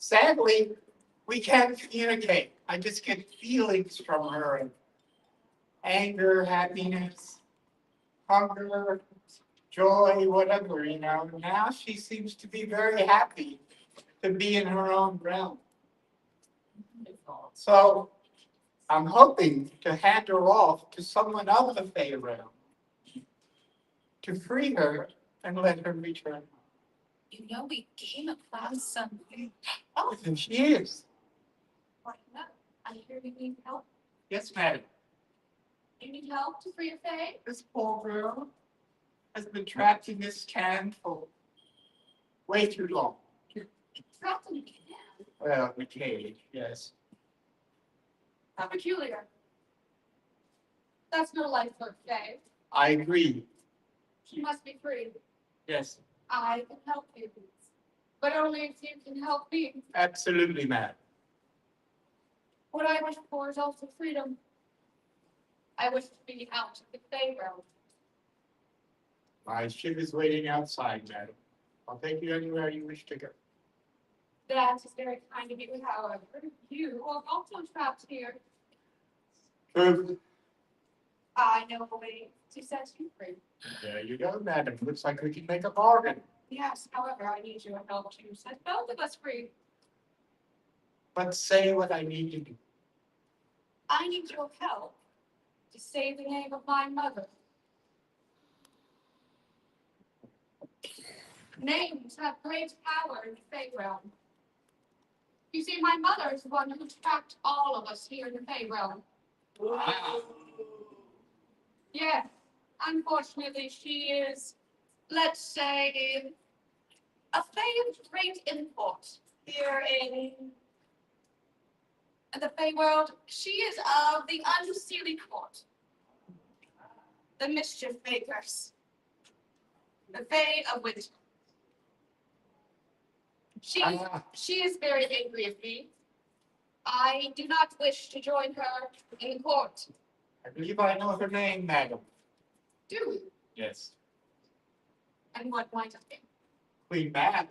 Sadly, we can't communicate. I just get feelings from her and anger, happiness, hunger, joy, whatever, Now she seems to be very happy to be in her own realm. So I'm hoping to hand her off to someone of the Fey realm to free her and let her return. We came across some. Oh, and she is. What? No, I hear you need help. Yes, madam. You need help to free your Fae? This poor girl has been trapped in this can for way too long. Trapped in a can. Well, the cage, yes. How peculiar. That's no life for a Fae. I agree. She must be free. Yes, I can help you. But only if you can help me. absolutely, madam. What I wish for is also freedom. I wish to be out of the Fae realm. My ship is waiting outside, madam. I'll take you anywhere you wish to go. That is very kind of you, however. You are also trapped here. True. I know a way to set you free. There you go, madam. Looks like we can make a bargain. Yes, however, I need your help to set both of us free. But say what I need to do. I need your help to save the name of my mother. Names have great power in the Fae realm. You see, my mother is the one who trapped all of us here in the Fae realm. Wow. Yes, unfortunately, she is, let's say, a Fae of great import here in the Fae world. She is of the Unseelie Court, the Mischief Makers, the Fae of Winter. She is very angry at me. I do not wish to join her in the court. I believe I know her name, madam. Do you? Yes. And what might it be? Queen Mab.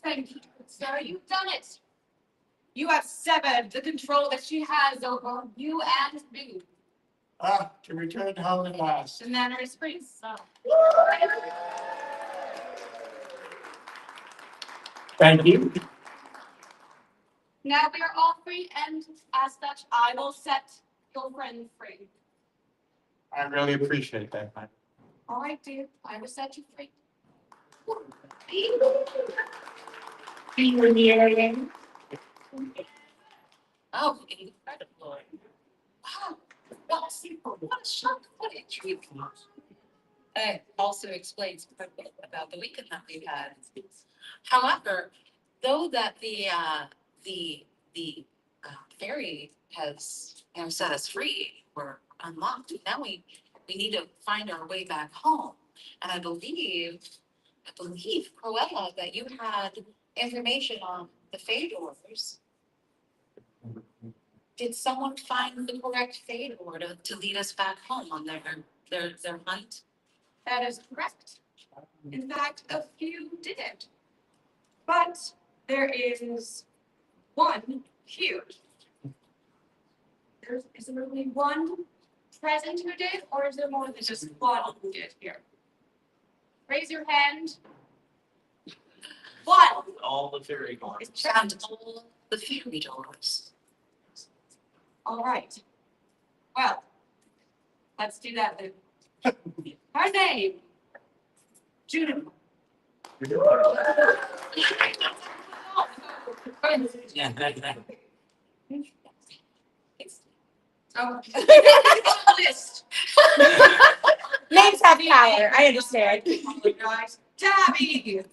Thank you, sir. You've done it. You have severed the control that she has over you and me. To return home at last. The manner is free, so. Thank you. Now we are all free, and as such, I will set your friend free. I really appreciate that, madam. All right, dear. I will set you free. Oh, incredible. Wow. What a shock. What a treat. It also explains quite a bit about the weekend that we've had. However, though that the ferry has set us free, we're unlocked. Now we need to find our way back home. And I believe, Cruella, that you had information on the Fedors. Did someone find the correct Fedor to lead us back home on their hunt? That is correct. In fact, a few did. But there is one here. Is there only one present who did, or is there more than just one who did here? Raise your hand. One. All the fairy doors. It's Found all the fairy doors. all right. Well, let's do that then. Her name, Juniper. Oh, list. Names have power. I understand. Guys, Tabby.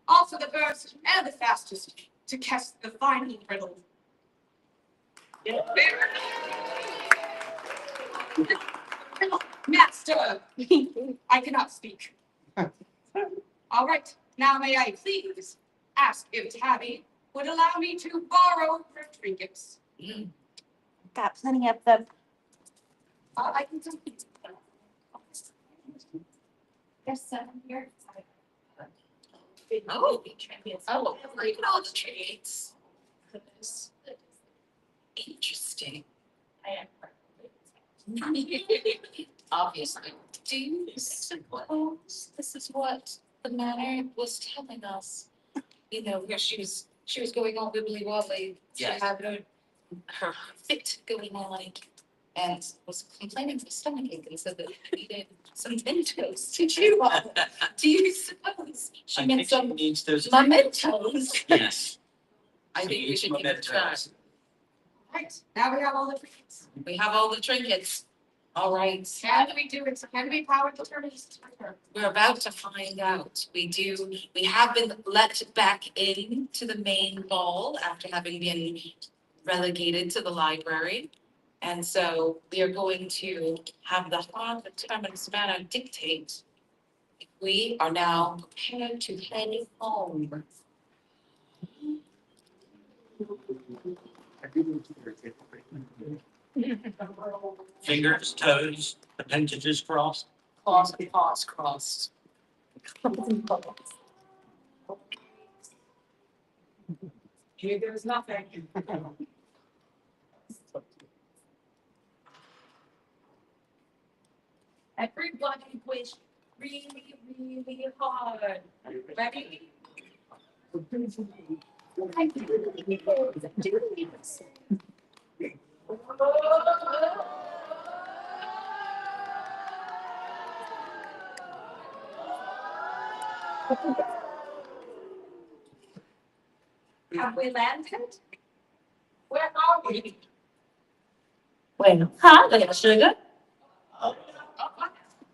Also the first and the fastest to cast the final riddle. Master, I cannot speak. All right, now may I please ask if Tabby would allow me to borrow her trinkets. Got plenty of them. I can do it. There's 7 here. Oh, look at all the trades. Interesting. Obviously. Do you suppose this is what the manor was telling us? You know, where she was going all wibbly wobbly. She Yes. had her fit going on and was complaining of stomachache and said that she needed some Mentos. Did you? Do you suppose she I meant think she some needs those. mementos? Yes. I think we should give it a try. Right, now we have all the trinkets. We have all the trinkets. All right. Can we do it? Can we power the turtles? We're about to find out. We have been let back in to the main ball after having been relegated to the library. And so we are going to have the hard determined spanner dictate if we are now prepared to head home. Fingers, toes, appendages crossed. Paws crossed. Here goes nothing. Everybody wish really, really hard. Ready? Have we landed? Where are we? Well, hi there, sugar.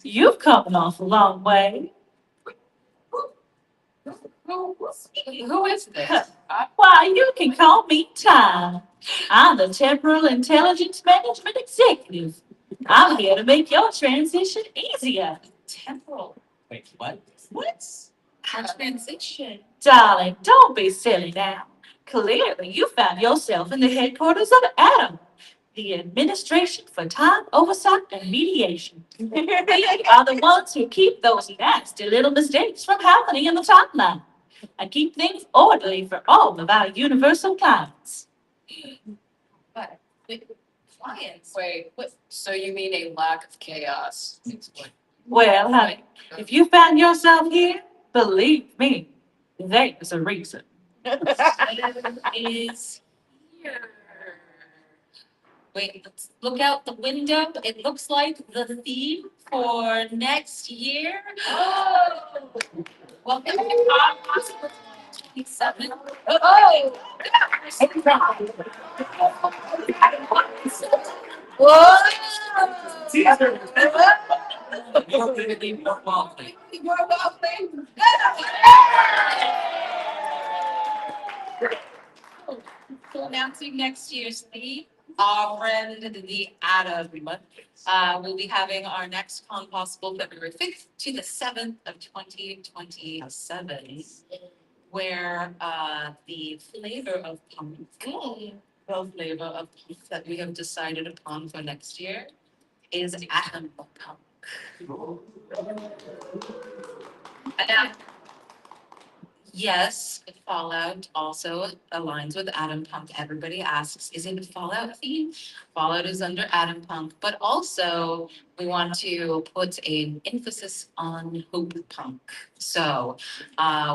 You've come an awful long way. Who is this? Why, you can call me Time. I'm the Temporal Intelligence Management Executive. I'm here to make your transition easier. Temporal. Wait, what? What? Transition. Darling, don't be silly now. Clearly, you found yourself in the headquarters of ATOM, the Administration for Time Oversight and Mediation. We are the ones who keep those nasty little mistakes from happening in the timeline and keep things orderly for all of our universal clients. But clients. Wait, what? So you mean a lack of chaos? Well, honey, if you found yourself here, believe me, there's a reason. Is here. Wait, let's look out the window. It looks like the theme for next year. Oh! Welcome to CONpossible 27. Oh! Whoa! More wealthy. You're welcome. So announcing next year's theme, our friend, the Atom, will be having our next CONpossible February 5th to the 7th of 2027, where the flavor of pumpkin, the flavor of punk that we have decided upon for next year is Atom Punk. And yes, Fallout also aligns with Atom Punk. Everybody asks, is it a Fallout theme? Fallout is under Atom Punk, but also we want to put an emphasis on Hope Punk. So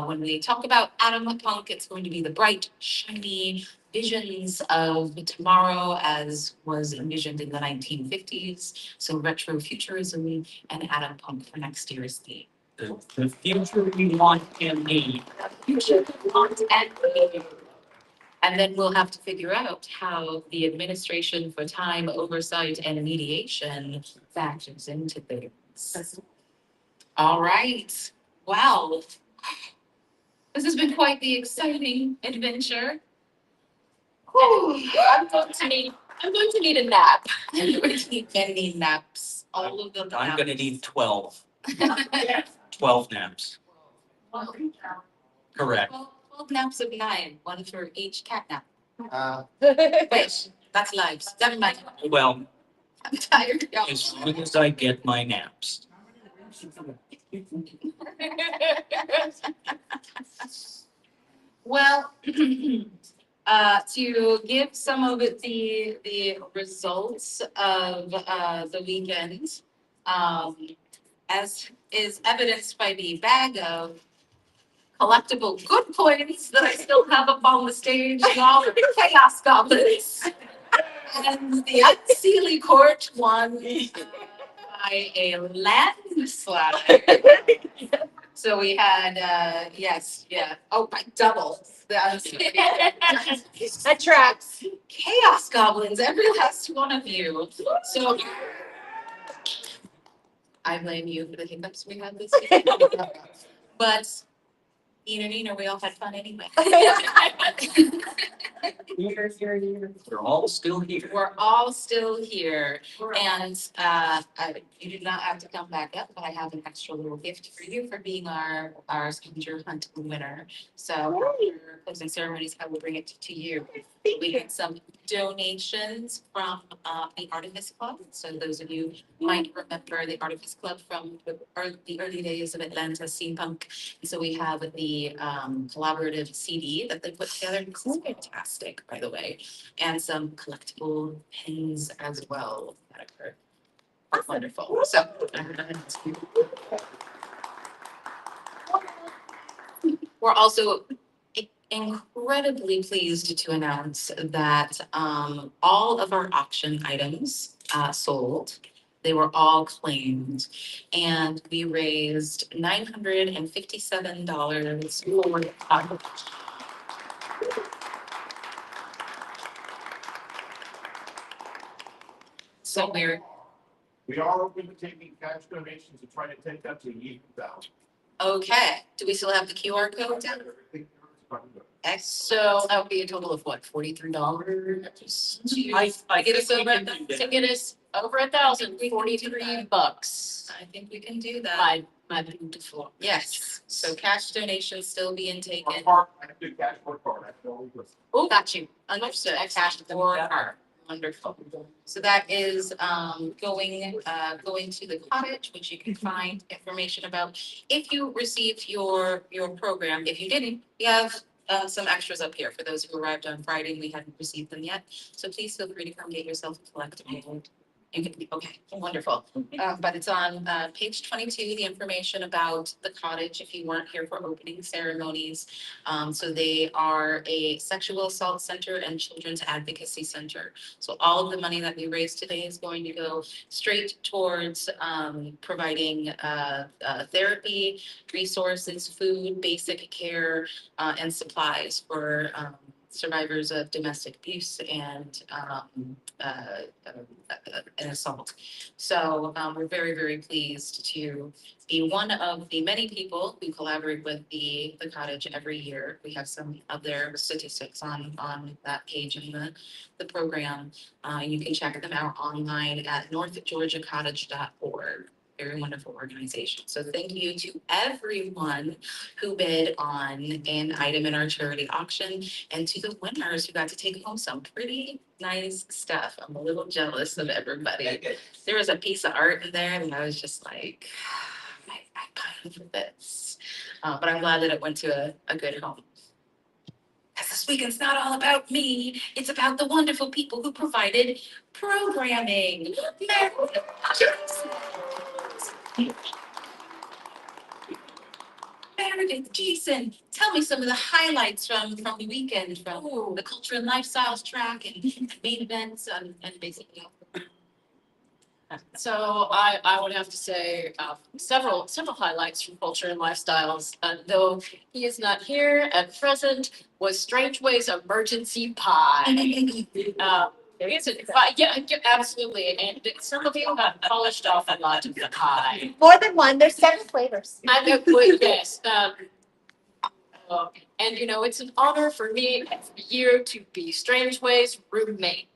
when we talk about Atom Punk, it's going to be the bright, shiny visions of tomorrow as was envisioned in the 1950s. So retro futurism and Atom Punk for next year's theme. The future we want and need. Future want and need. And then we'll have to figure out how the Administration for Time Oversight and Mediation factors into things. All right. Well, this has been quite the exciting adventure. I'm going to need a nap. I'm going to need many naps. All of them. I'm gonna need 12. 12 naps. Correct. 12 12 naps of 9, one for each cat nap. Uh, Wait, that's lives. Never mind. Well, I'm tired, y'all. as long as I get my naps. Well, to give some of the results of the weekend, as is evidenced by the bag of collectible good points that I still have up on the stage, and all the chaos goblins. And the unseelie court won by a landslide. So we had, yes, yeah, oh, by double. The unseelie. That tracks. Chaos goblins, every last one of you. So I blame you for the hiccups we had this week. But Nina, we all had fun anyway. We're all still here. We're all still here, and you did not have to come back up, but I have an extra little gift for you for being our scavenger hunt winner. So after closing ceremonies, I will bring it to you. We had some donations from the Artemis Club. So those of you might remember the Artemis Club from the early days of Atlanta steampunk. So we have the collaborative CD that they put together. This is fantastic, by the way, and some collectible pins as well that are wonderful. So we're also incredibly pleased to announce that all of our auction items sold. They were all claimed, and we raised $957 for so we're We are open to taking cash donations and trying to take that to even out. okay. Do we still have the QR code down? So that would be a total of what, $43? I Get us think we over, can do to that. get us over $1,043. I think we can do that. My beautiful. Yes, so cash donations still being taken. I do cash for card, that's the only person. Oh, got you. Understood, Understood. cash for her. Wonderful. So that is going to the cottage, which you can find information about. If you received your program, if you didn't, we have some extras up here for those who arrived on Friday and we hadn't received them yet. So please feel free to come get yourself a collectible. You can, okay, wonderful. But it's on page 22, the information about the cottage, if you weren't here for opening ceremonies. So they are a sexual assault center and children's advocacy center. So all of the money that we raised today is going to go straight towards providing therapy, resources, food, basic care, and supplies for survivors of domestic abuse and an assault. So we're very, very pleased to be one of the many people who collaborate with the cottage every year. We have some of their statistics on that page in the program. You can check them out online at northgeorgiacottage.org. Very wonderful organization. So thank you to everyone who bid on an item in our charity auction and to the winners who got to take home some pretty nice stuff. I'm a little jealous of everybody. There was a piece of art in there and I was just like, I pined for this. But I'm glad that it went to a good home. Because this weekend's not all about me. It's about the wonderful people who provided programming. Meredith, Jason, tell me some of the highlights from the weekend, from the culture and lifestyles track and main events and basically. So I would have to say several highlights from culture and lifestyles, though he is not here at present, was Strange Ways Emergency Pie. It's a pie, yeah, absolutely, and some of you have polished off a lot of the pie. More than one, there's 7 flavors. I know, but yes, and you know, it's an honor for me and for you to be Strange Ways roommate.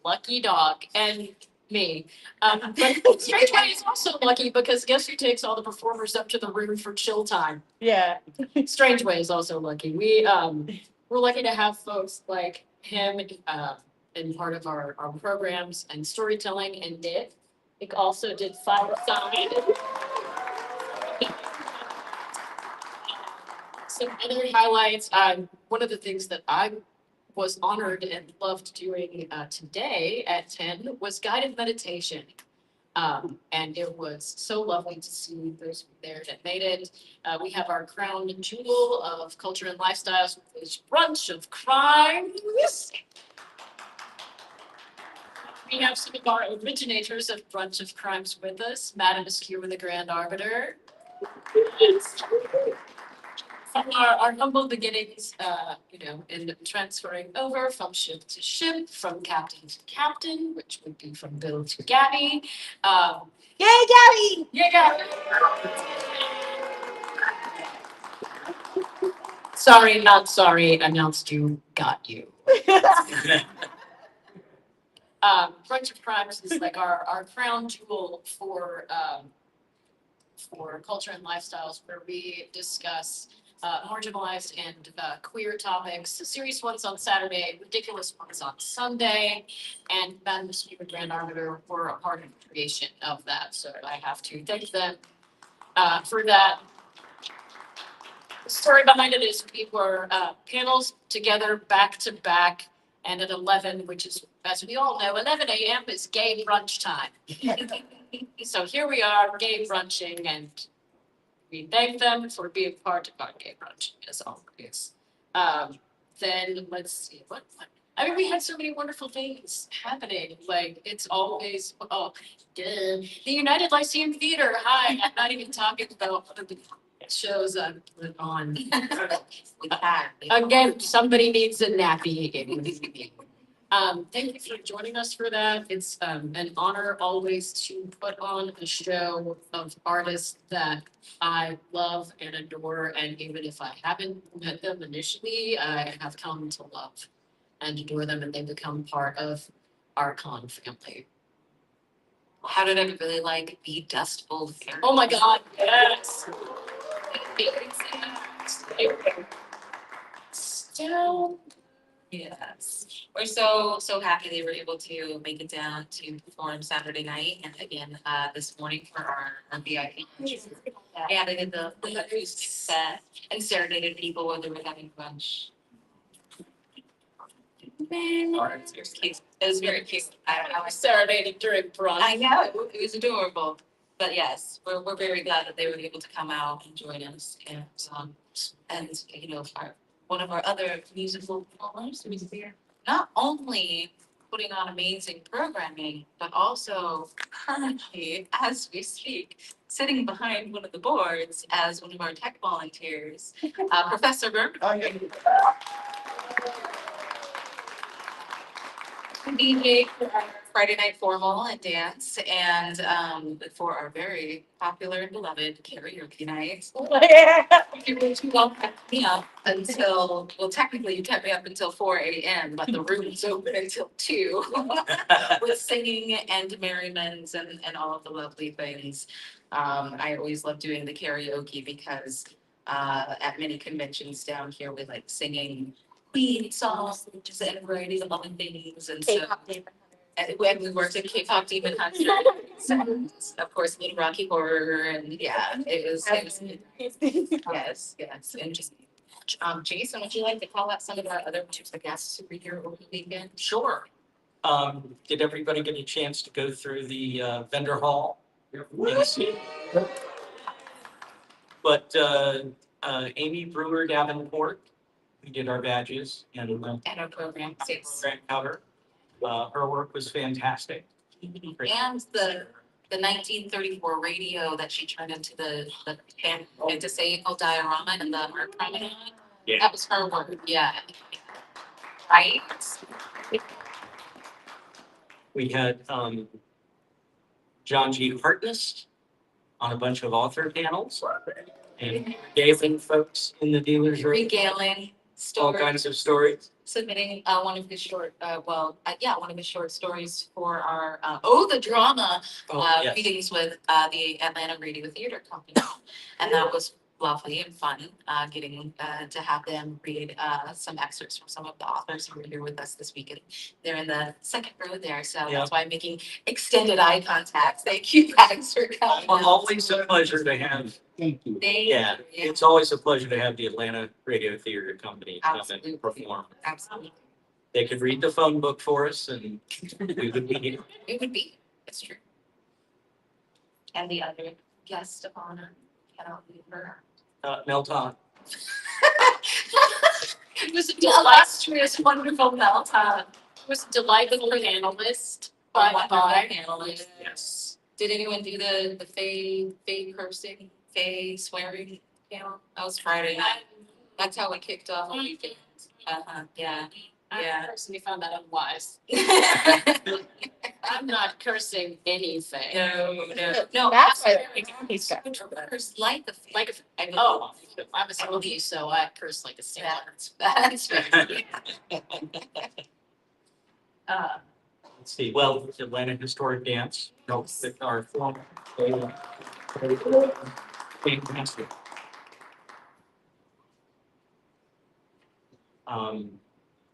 Lucky dog. And me. But Strange is also lucky because guess who takes all the performers up to the room for chill time? Yeah. Strange is also lucky. We're lucky to have folks like him in part of our programs and storytelling, and Nick also did fireside. Some other highlights, one of the things that I was honored and loved doing today at 10 was guided meditation. And it was so lovely to see those there that made it. We have our crown jewel of culture and lifestyles with this brunch of crimes. We have some of our originators of Brunch of Crimes with us, Madam Askew and the Grand Arbiter. From our humble beginnings, in transferring over from ship to ship, from captain to captain, which would be from Bill to Gabby. Yay, Gabby! Yeah, Gabby. Sorry, not sorry, announced you, got you. Brunch of Crimes is like our crown jewel for culture and lifestyles, where we discuss marginalized and queer topics, serious ones on Saturday, ridiculous ones on Sunday, and Madam Askew and Grand Arbiter were a part of the creation of that. So I have to thank them for that. The story behind it is we were panels together back to back, and at 11, which is, as we all know, 11 a.m. is gay brunch time. So here we are, gay brunching, and we thank them for being part of our gay brunch, as always. Then let's see, what, we had so many wonderful things happening. Like, it's always, the United Lyceum Theater. Hi, I'm not even talking about one of the shows I've put on. Again, somebody needs a nappy. Thank you for joining us for that. It's an honor always to put on a show of artists that I love and adore, and even if I haven't met them initially, I have come to love and adore them, and they become part of our con family. How did I really like the Dust Bowl fair? Oh my God, yes. Still. Yes, we're so happy they were able to make it down to perform Saturday night and again this morning for our VIP. Yeah, they did the acoustic set and serenaded people when they were having brunch. It was cute. It was very cute. I was Serenaded during brunch. I know it was adorable. But yes, we're very glad that they were able to come out and join us, and one of our other musical performers who's here, not only putting on amazing programming, but also currently, as we speak, sitting behind one of the boards as one of our tech volunteers, Professor Berg. DJ for our Friday night formal and dance, and for our very popular and beloved karaoke night. You won't have me up until, well, technically you kept me up until 4 a.m., but the room is open until 2 with singing and merriment and all of the lovely things. I always love doing the karaoke because at many conventions down here, we like singing Queen songs, just a variety of other things, and so. And when we worked at K-pop Demon Hunter, and of course, Little Rocky Horror, and yeah, it was yes, and just, Jason, would you like to call out some of our other guests who were here over the weekend? Sure. Did everybody get a chance to go through the vendor hall? And see? But Amy Brewer Davenport, who did our badges and And our program, yes. program cover, her work was fantastic. And the 1934 radio that she turned into the fantasy diorama and the art promenade. Yeah. That was her work, yeah. Right? We had John G. Hartness on a bunch of author panels and regaling folks in the dealer's room. Regaling All story, kinds of stories. submitting one of his short, one of his short stories for our the drama Oh, yes. readings with the Atlanta Radio Theater Company. And that was lovely and fun, getting to have them read some excerpts from some of the authors who were here with us this weekend. They're in the second row there, so Yeah. that's why I'm making extended eye contact. Thank you guys for coming. Always a pleasure to have. Thank you. Yeah, it's always a pleasure to have the Atlanta Radio Theater Company come Absolutely. and perform. Absolutely. They could read the phone book for us and we would be here. It would be, it's true. And the other guest of honor, cannot leave her. Mel Todd. It was a illustrious, wonderful Melton. It was a delightful analyst. A Bye wonderful bye. panelist. Yes. Did anyone do the Fey cursing, Fey swearing panel? That was Friday night. That's how we kicked off the weekend. Yeah. I Yeah. personally found that unwise. I'm not cursing anything. No. That's why swearing. he's got. Curse like a Fey. Like, Oh. I'm a Smoky, so I curse like a sailor. That's right. Let's see, well, Atlanta Historic Dance, helps with our form. Fantastic.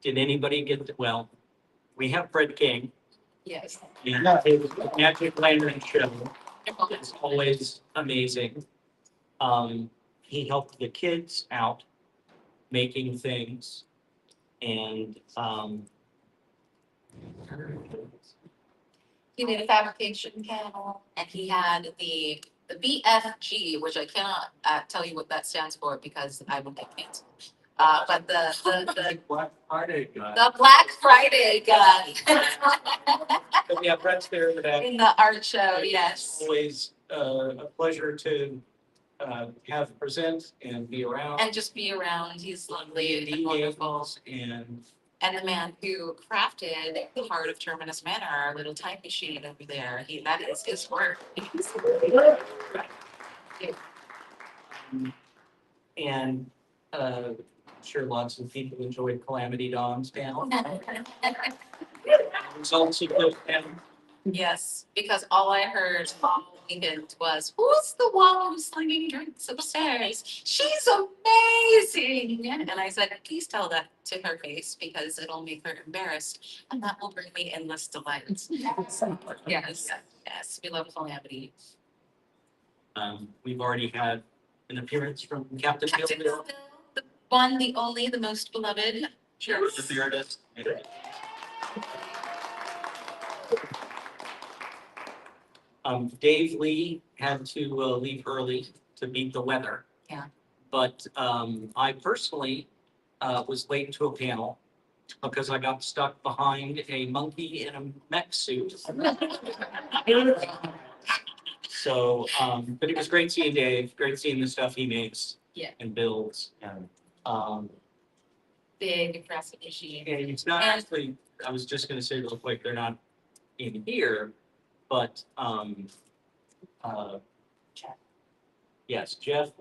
Did anybody get, well, we have Fred King. Yes. And his Magic Lantern show is always amazing. He helped the kids out making things and, He did a fabrication panel and he had the BFG, which I cannot tell you what that stands for because I will get canceled. But the Black Friday guy. the Black Friday guy. So we have Brett's there for that. In the art show, yes. Always a pleasure to have present and be around. And just be around, he's lovely and wonderful. And And the man who crafted the heart of Terminus Manor, our little time machine over there, that is his work. And I'm sure lots of people enjoyed Calamity Dawn's panel. Results of those panels. Yes, because all I heard all weekend was, who's the one who's slinging drinks upstairs? She's amazing. And I said, please tell that to her face because it'll make her embarrassed and that will bring me endless delights. Yes, yes, we love Calamity. We've already had an appearance from Captain Captain Bill. Bill, the one, the only, the most beloved. Chairman of the artist. Dave Lee had to leave early to beat the weather. Yeah. But I personally was late to a panel because I got stuck behind a monkey in a mech suit. So, but it was great seeing Dave, great seeing the stuff he makes. Yeah. And builds and Big aggressive machine. and it's not And- actually, I was just gonna say real quick, they're not in here, but yes, Jeff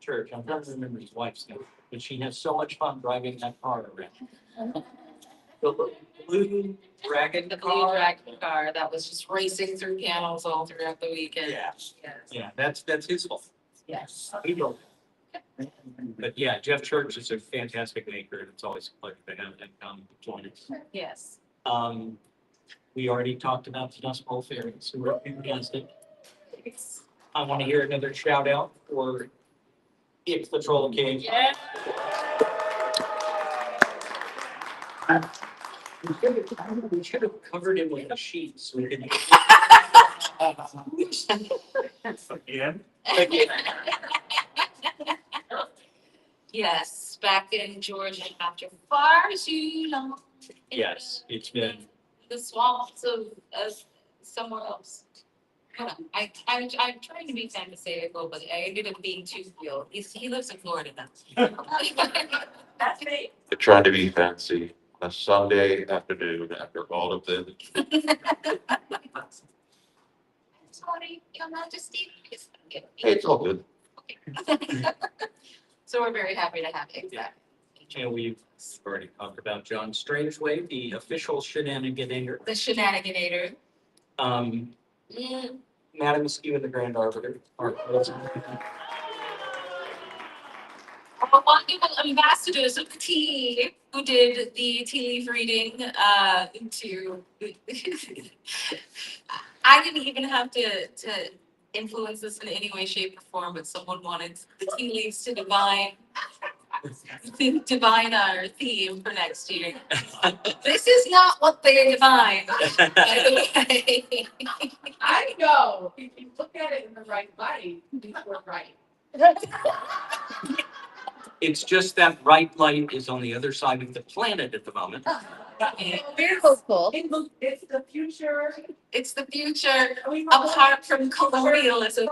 Church, I'm trying to remember his wife's name, but she has so much fun driving that car around. The blue dragon The blue car. dragon car that was just racing through panels all throughout the weekend. Yeah, Yes. yeah, that's his fault. Yes. He built it. But yeah, Jeff Church is a fantastic maker, and it's always a pleasure to have him come join us. Yes. We already talked about the Dust Bowl fairies who were fantastic. I want to hear another shout out for It's the Troll King. Yeah. We should have covered him with a sheet so we didn't. Again? Again. Yes, back in Georgia after far too long. Yes, it's been, The swamps of somewhere else. I'm trying to be San Diego, but I ended up being too real. He lives in Florida now. That's me. They're trying to be fancy on a Sunday afternoon after all of this. Sorry, Your Majesty. Hey, it's all good. So we're very happy to have him back. And we've already talked about John Strangeway, the official shenaniganator. The shenaniganator. Mm, Madam Askew and the Grand Arbiter. Our wonderful ambassadors of tea who did the tea leaf reading to I didn't even have to influence this in any way, shape, or form, but someone wanted the tea leaves to divine our theme for next year. This is not what they divine, by the way. I know, if you look at it in the right light, we're right. It's just that right light is on the other side of the planet at the moment. Very hopeful. It's the future. It's the future apart from colonialism.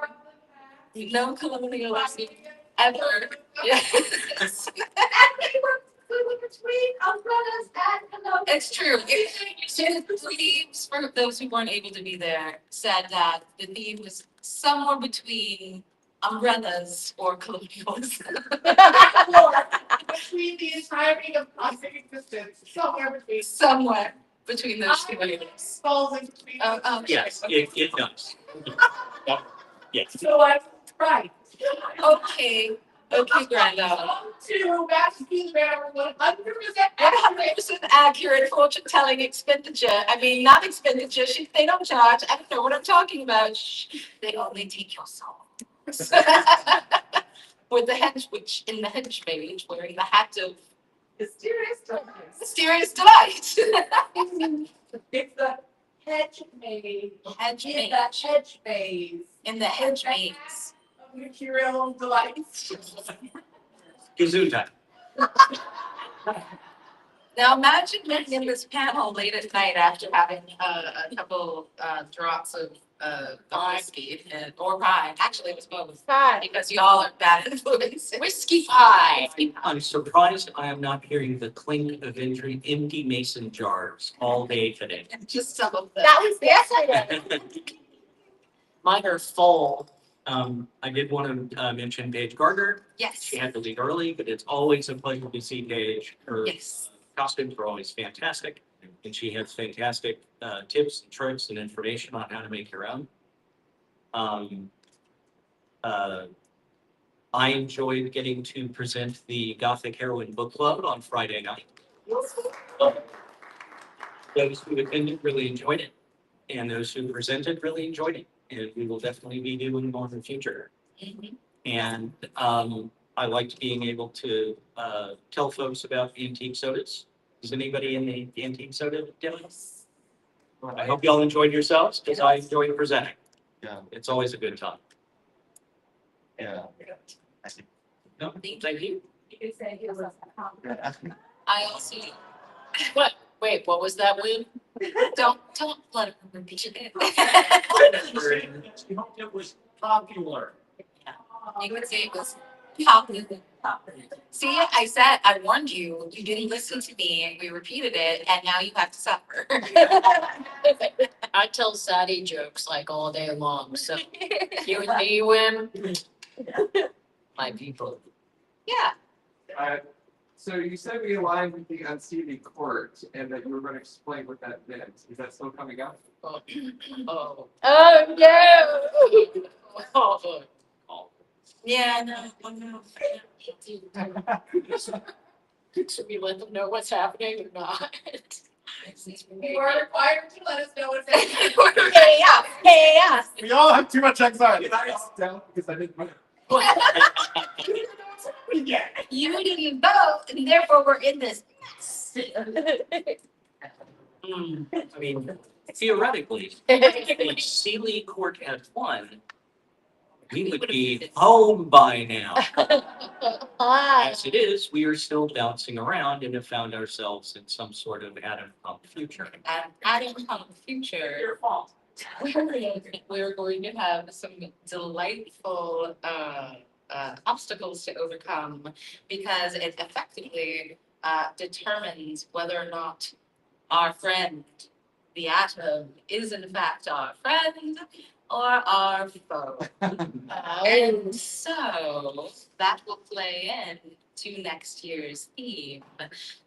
No colonialism ever. Yes. It's true. So the themes, for those who weren't able to be there, said that the theme was somewhere between umbrellas or colonialism. Between the entirety of cosmic existence, somewhere between those two items. falls in between. Yes, it does. Yes. So I'm right. Okay, Grandma. To Massachusetts, 100% 100% accurate fortune telling expenditure. I mean, not expenditure. They don't charge. I don't know what I'm talking about. Shh. They only take your soul. With the hedge witch in the hedge mage wearing the hat of mysterious delight. It's the hedge maze. Hedge In mage. the hedge maze. In the hedge maze. Of material delights. Kazoo time. Now imagine being in this panel late at night after having a couple drops of whiskey or pie. Actually, it was both. Hi. Because y'all are bad influences. Whiskey pie. I'm surprised I am not hearing the clink of empty mason jars all day today. Just some of them. That was yesterday. Mine are full. I did want to mention Paige Gardner. Yes. She had to leave early, but it's always a pleasure to see Paige. Her Yes. costumes are always fantastic, and she has fantastic tips and tricks and information on how to make your own. I enjoyed getting to present the Gothic Heroine Book Club on Friday night. Those who attended really enjoyed it, and those who presented really enjoyed it, and we will definitely be doing more in the future. Mhm. And I liked being able to tell folks about antique sodas. Is anybody in the antique soda demo? I hope y'all enjoyed yourselves, because I enjoyed presenting. Yeah. It's always a good time. Yeah. No, thank you. I also What? Wait, what was that win? don't let her repeat it. We hoped it was popular. You would say it was popular. See, I said, I warned you, you didn't listen to me, we repeated it, and now you have to suffer. I tell Sadie jokes like all day long, so you and me win. My people. Yeah, So you said we aligned with the unseating court and that you were going to explain what that meant. Is that still coming up? Oh. Oh, no. Oh. yeah, no. Should we let them know what's happening or not? You are required to let us know what's happening. Hey, yeah. Hey, yeah. We all have too much anxiety. Down because I didn't. You didn't vote, and therefore we're in this mess. I mean, theoretically, if Sealy Court had won, we would be home by now. As it is, we are still bouncing around and have found ourselves in some sort of atom pump future. And adding on the future. Your fault. We're going to have some delightful obstacles to overcome because it effectively determines whether or not our friend, the atom, is in fact our friend or our foe. And so that will play in to next year's theme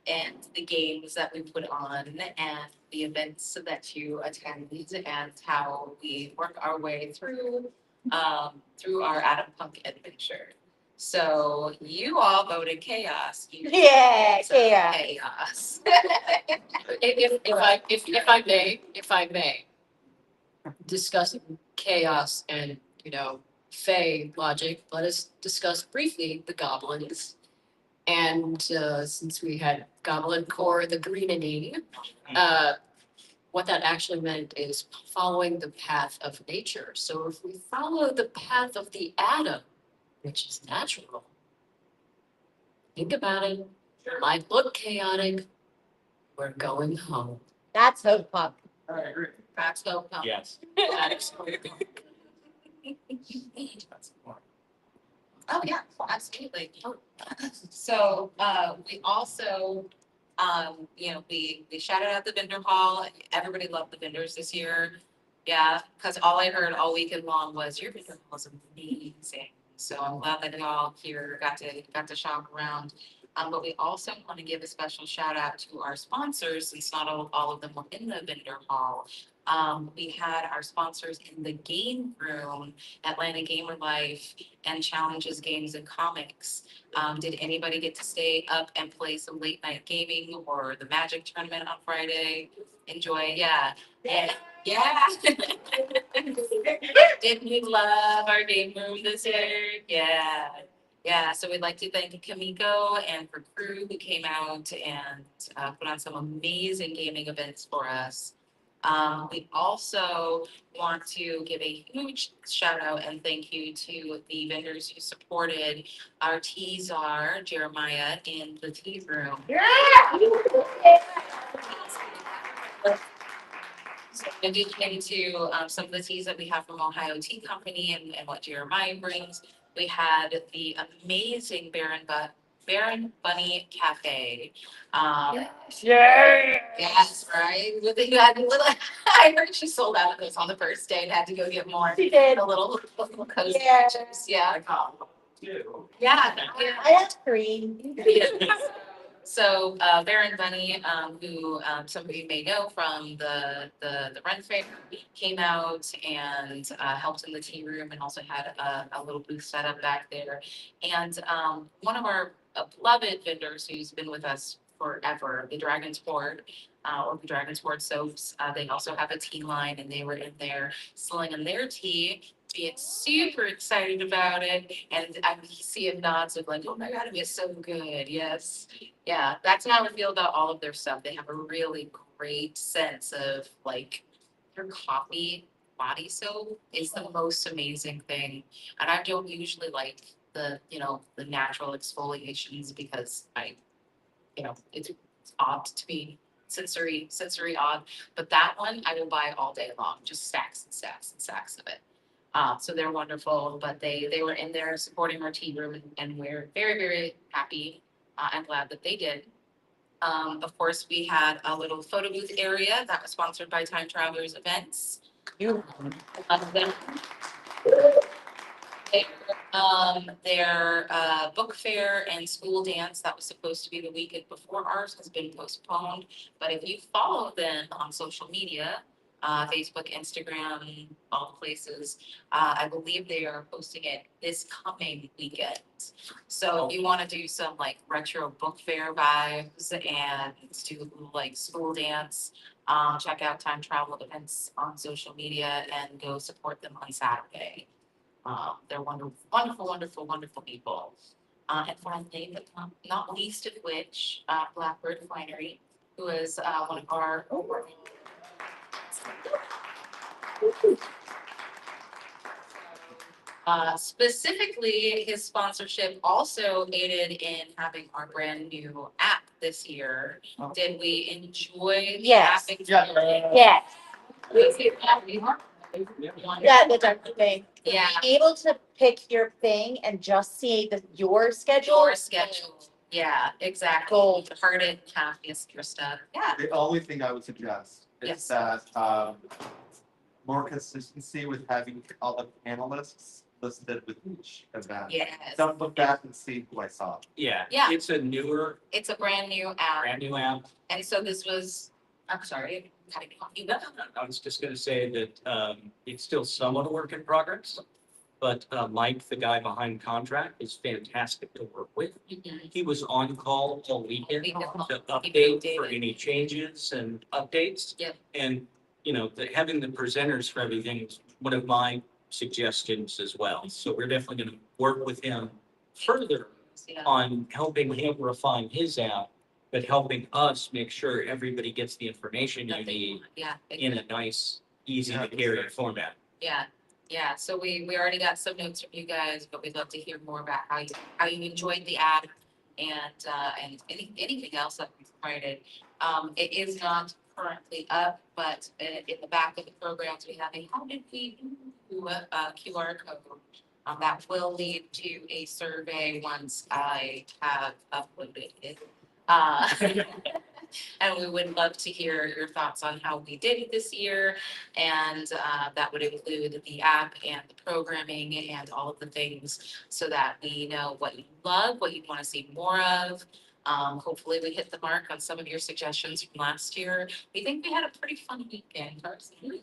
and the games that we put on and the events that you attend and how we work our way through our Adam Punk adventure. So you all voted chaos. You Yeah, voted chaos. Chaos. If I may, discussing chaos and, Fey logic, let us discuss briefly the goblins. And since we had Goblin Core, the greenening, what that actually meant is following the path of nature. So if we follow the path of the atom, which is natural, think about it, might look chaotic, we're going home. That's Hope Pop. I agree. That's no problem. Yes. Oh, yeah, absolutely. So, we also, we shouted out the vendor hall. Everybody loved the vendors this year. Yeah, because all I heard all weekend long was your vendor hall is amazing. So I'm glad that y'all here got to shop around. But we also want to give a special shout out to our sponsors, since not all of them were in the vendor hall. We had our sponsors in the game room, Atlanta Gamer Life and Challenges Games and Comics. Did anybody get to stay up and play some late night gaming or the Magic tournament on Friday? Enjoy, yeah. Yeah. Didn't we love our game room this year? Yeah. Yeah, so we'd like to thank Kamiko and her crew who came out and put on some amazing gaming events for us. We also want to give a huge shout out and thank you to the vendors who supported our tea czar, Jeremiah, in the tea room. So in addition to some of the teas that we have from Ohio Tea Company and what Jeremiah brings, we had the amazing Baron Bunny Cafe. Yes, right. With the, you had a little, I heard she sold out of those on the first day and had to go get more. She did. A little cozy Yeah. pictures. Yeah. Too. Yeah. I have three. So Baron Bunny, who some of you may know from the Run Fair, came out and helped in the tea room and also had a little booth set up back there. And one of our beloved vendors who's been with us forever, the Dragon's Hoard, or the Dragon's Hoard soaps, they also have a tea line and they were in there selling their tea, being super excited about it. And I see him nods of like, oh my God, it is so good. Yes. Yeah, that's how I feel about all of their stuff. They have a really great sense of like their coffee body soap is the most amazing thing. And I don't usually like the natural exfoliations because it's odd to be sensory odd. But that one I will buy all day long, just stacks and stacks and stacks of it. So they're wonderful, but they were in there supporting our tea room and we're very, very happy and glad that they did. Of course, we had a little photo booth area that was sponsored by Time Travelers Events. You. Their book fair and school dance that was supposed to be the weekend before ours has been postponed. But if you follow them on social media, Facebook, Instagram, all the places, I believe they are posting it this coming weekend. So if you want to do some like retro book fair vibes and do like school dance, check out Time Travel Events on social media and go support them on Saturday. They're wonderful, wonderful, wonderful, wonderful people. And finally, but not least of which, Blackbird Winery, who is one of our. Specifically, his sponsorship also aided in having our brand new app this year. Did we enjoy the Yes. app experience? Yes. Yeah. Yeah, the dark thing. Yeah. Being able to pick your thing and just see your schedule. Your schedule. Yeah, exactly. Gold. Heard it, half your stuff. Yeah. The only thing I would suggest Yes. is that more consistency with having all the panelists listed with each event. Yes, Don't look back and see who I saw. Yeah. Yeah. It's a newer, it's a brand new app, brand new app. and so this was, I'm sorry, cutting you off. You go. I was just gonna say that, it's still somewhat a work in progress. But, Mike, the guy behind contract, is fantastic to work with. Mhm. He was on call all weekend Weekend long. to Keep update for updated. any changes and updates. Yep. And, having the presenters for everything is one of my suggestions as well. So we're definitely gonna work with him further Yeah. on helping him refine his app, but helping us make sure everybody gets the information you That they need want. Yeah. in a nice, easy to carry format. Yeah, so we already got some notes from you guys, but we'd love to hear more about how you enjoyed the app and anything else that we provided. It is not currently up, but in the back of the programs, we have a how did we do QR code. That will lead to a survey once I have uploaded it. And we would love to hear your thoughts on how we did it this year. And that would include the app and the programming and all of the things so that we know what you love, what you want to see more of. Hopefully we hit the mark on some of your suggestions from last year. We think we had a pretty fun weekend personally.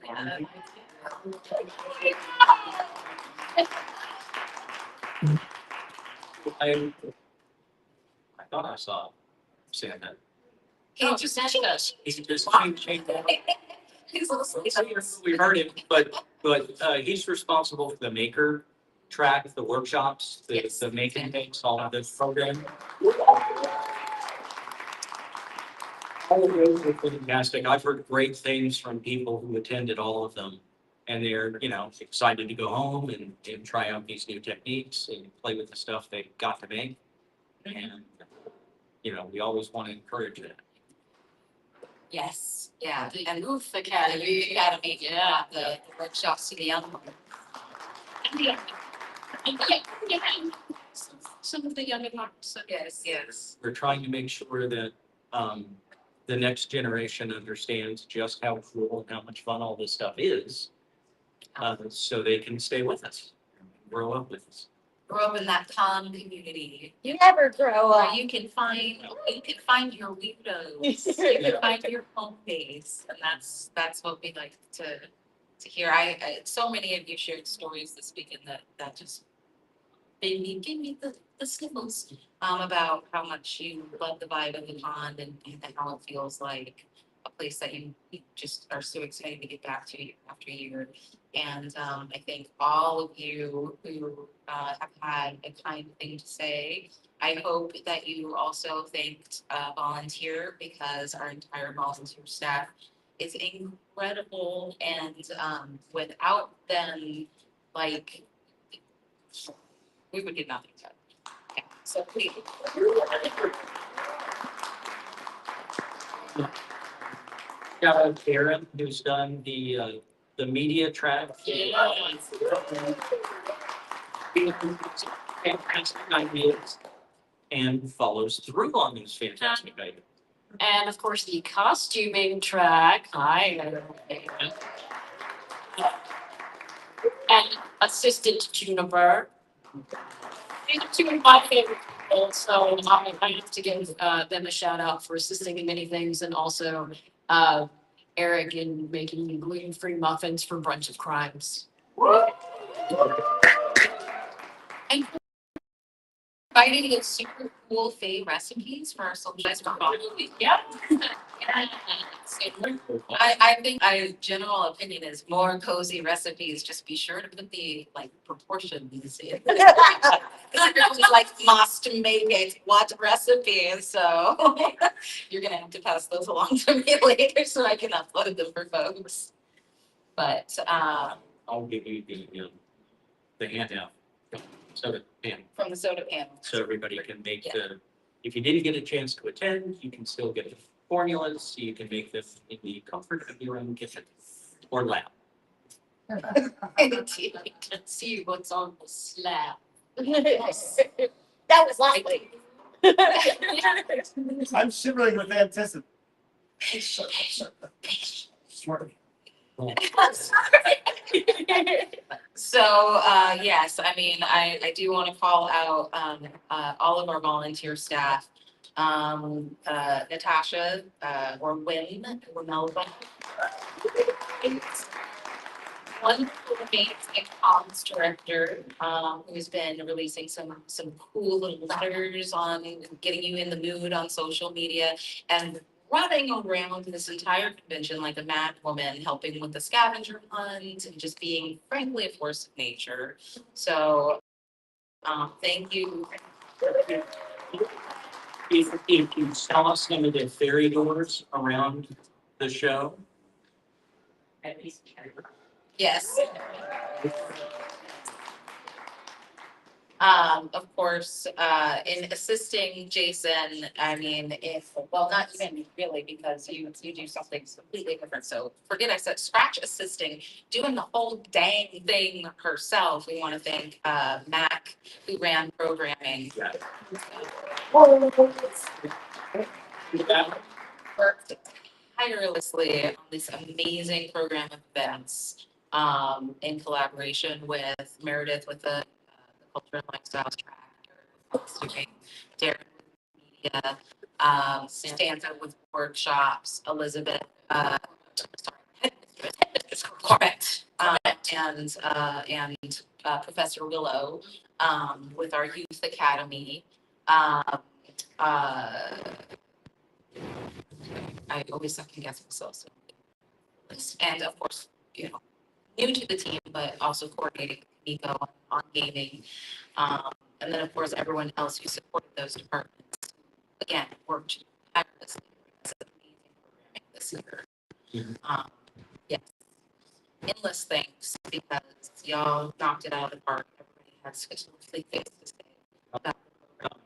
I thought I saw Santa. He just sent us. He just changed that. We heard him, but he's responsible for the maker track, the workshops, Yes. the making things, all of this program. All of those are fantastic. I've heard great things from people who attended all of them. And they're, excited to go home and try out these new techniques and play with the stuff they got to make. And, we always want to encourage that. Yes, yeah, The and Youth the Academy. academy, Yeah. the workshops to the young. Some of the young adults. Yes. We're trying to make sure that the next generation understands just how cool and how much fun all this stuff is, so they can stay with us, grow up with us. Grow up in that calm community. You never grow Where up. you can find your weirdos, you can find your home base, and that's what we like to hear. I so many of you shared stories this weekend that just made me give me the sniffles about how much you love the vibe of the pond and how it feels like a place that you just are so excited to get back to year after year. And I think all of you who have had a kind thing to say, I hope that you also thanked volunteer, because our entire volunteer staff is incredible, and without them, like, we would get nothing done. Yeah, so please. Yeah, Karen, who's done the media track. Fantastic ideas and follows through on these fantastic ideas. And of course, the costuming track. And Assistant Juniper. These are two of my favorite people, so I have to give them a shout out for assisting in many things, and also Eric in making gluten-free muffins for Brunch of Crimes. And providing a super cool Faye recipes for our social media. Yeah. I think my general opinion is more cozy recipes. Just be sure to put the proportions in. Because I really must make it what recipe, so you're gonna have to pass those along to me later so I can upload them for folks. But I'll give you the handout. Soda pan, from the soda panel. so everybody can make if you didn't get a chance to attend, you can still get the formulas, so you can make them in the comfort of your own kitchen or lab. Let's see what's on the slab. That was lovely. I'm shivering with anticipation. Patience. Smart. So, yes, I mean, I do want to call out, all of our volunteer staff. Natasha, or Wynn, or Melba. Wonderful, amazing comms director, who's been releasing some cool little letters on getting you in the mood on social media and running around this entire convention like a mad woman, helping with the scavenger hunt and just being frankly a force of nature. So, thank you. If you tell us some of the fairy doors around the show. Yes. Of course, in assisting Jason, I mean, well, not even really, because you do something completely different. So forget I said scratch assisting, doing the whole dang thing herself. We want to thank, Mac, who ran programming. Worked tirelessly on this amazing program of events, in collaboration with Meredith with the culture and lifestyles track, Darren with media, Stanza with workshops, Elizabeth, correct, and Professor Willow, with our youth academy. I always second guess myself. So. And of course, new to the team, but also coordinating Nico on gaming. And then of course, everyone else who supported those departments, again, worked tirelessly. It's an amazing programming this year. Yes, endless thanks, because y'all knocked it out of the park. Everybody had such lovely things to say about the program.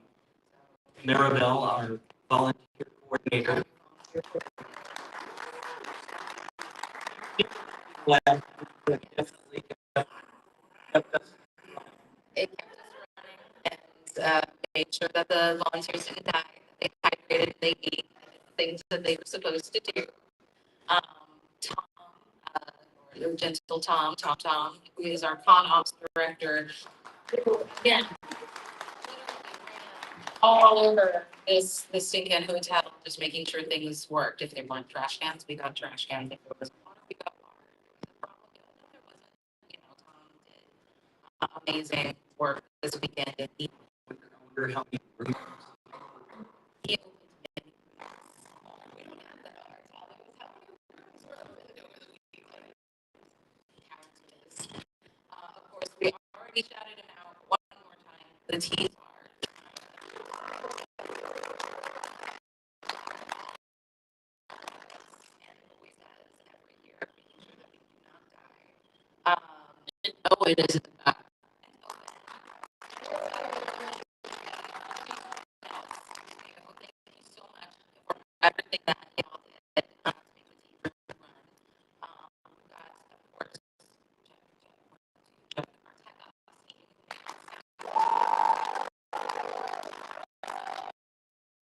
Maribel, our volunteer coordinator. Definitely. It kept us running and, made sure that the volunteers didn't die, that they hydrated, they ate the things that they were supposed to do. Tom, or gentle Tom, who is our con ops director, who, again, all over this stinking hotel, just making sure things worked. If they want trash cans, we got trash cans. If there was water, we got water. If there was a problem, no, there wasn't. Tom did amazing work this weekend, and he opened many. We don't have that ours. All that was helping. We're over the weekend. Of course, we already shouted him out one more time. The team are. And always has every year, making sure that we do not die. No, it isn't. Thank you so much for everything that y'all did, to make the team run. Guys, of course, our tech ops team.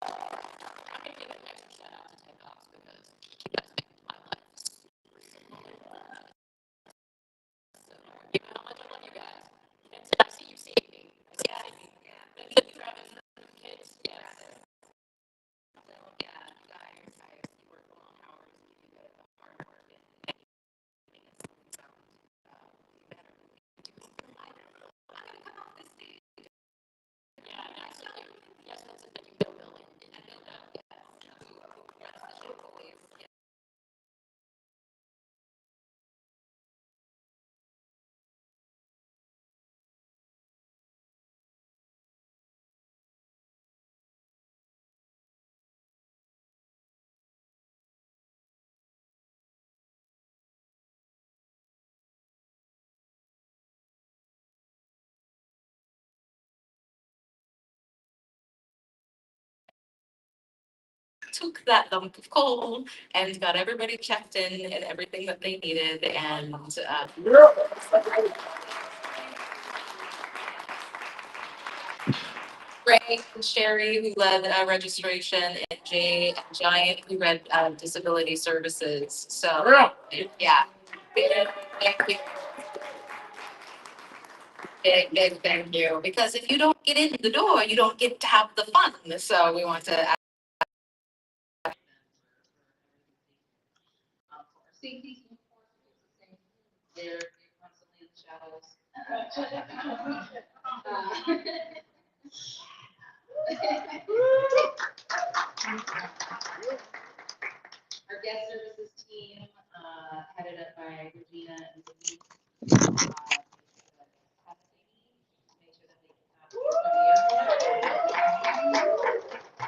I'm gonna give an extra shout out to tech ops because you guys make my life so you know how much I love you guys. And I see you seeing me. Yeah, yeah. You driving the kids, yes. So yeah, you guys, you work long hours, you do the hard work, and you make it sound better than we do. I'm gonna come off this stage. Yeah, absolutely. Yes, that's a thing. Bill, and I know that. Yeah, who runs the show always. Yeah. Took that lump of coal and got everybody checked in and everything that they needed, and Ray and Sherry, who led registration, and Jay and Giant, who read disability services. So yeah, Thank you. Big thank you, because if you don't get in the door, you don't get to have the fun, so we want to. For safety, of course, they're constantly in the shadows. Our guest services team, headed up by Regina and Steve, make sure that they can have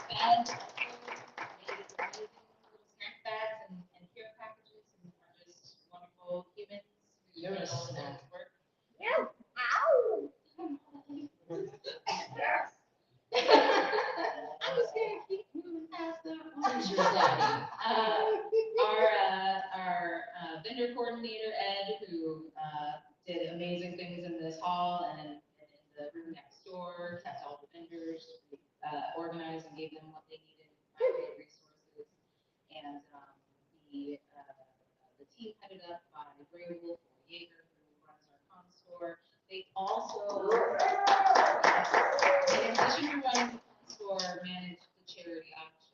and snack bags and care packages and are just wonderful humans. You're a snack. I'm just gonna keep moving past the our vendor coordinator, Ed, who did amazing things in this hall and in the room next door, kept all the vendors organized and gave them what they needed, provided resources. And the team headed up by Gray Wolf Yeager, who runs our con store. They also, in addition to running the con store, manage the charity auction.